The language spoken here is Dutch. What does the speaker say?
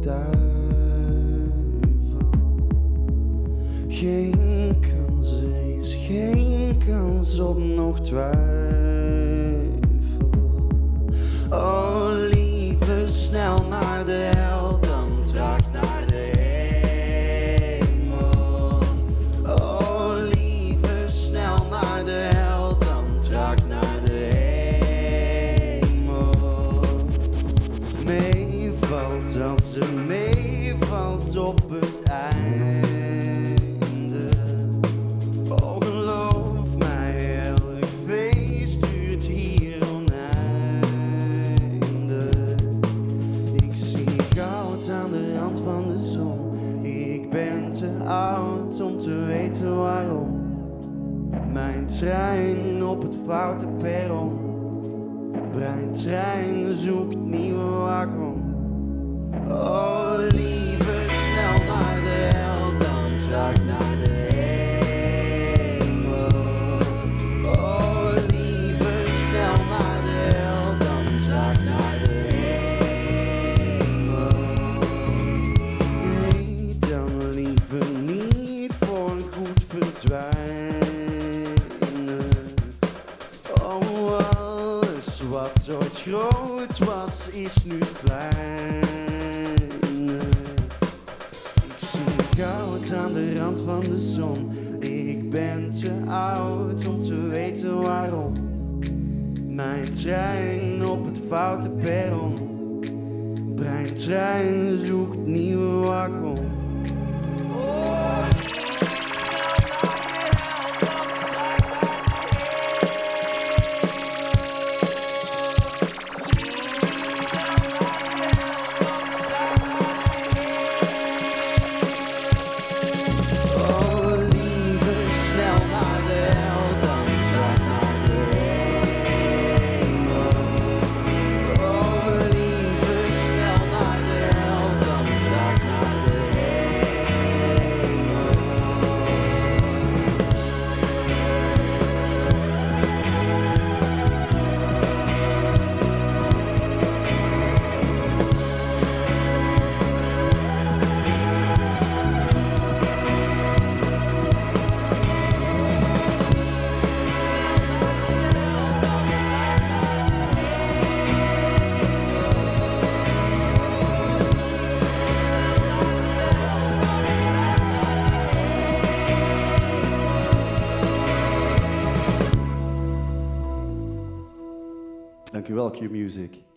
duivel. Geen kans, er is geen kans op nog twijfel. Oh lieve, snel naar de hel, dan traag naar de hemel. Oh lieve, snel naar de hel, dan traag naar de hemel. Meevalt als ze meevalt op het einde. Oh geloof mij, elk feest duurt hier oneindig. Ik zie goud aan de rand van de zon. Ik ben te oud om te weten waarom. Mijn trein op het foute perron. Breintrein zoekt nieuwe wagon. Oh lieve, snel naar de hel, dan traag naar de hemel. Oh lieve, snel naar de hel, dan traag naar de hemel. Nee, dan liever niet voor goed verdwijnen. Oh, alles wat ooit groot was, is nu klein. Ik zie goud aan de rand van de zon. Ik ben te oud om te weten waarom. Mijn trein op het foute perron. Breintrein zoekt nieuwe wagon. Dankjewel, Q-Music.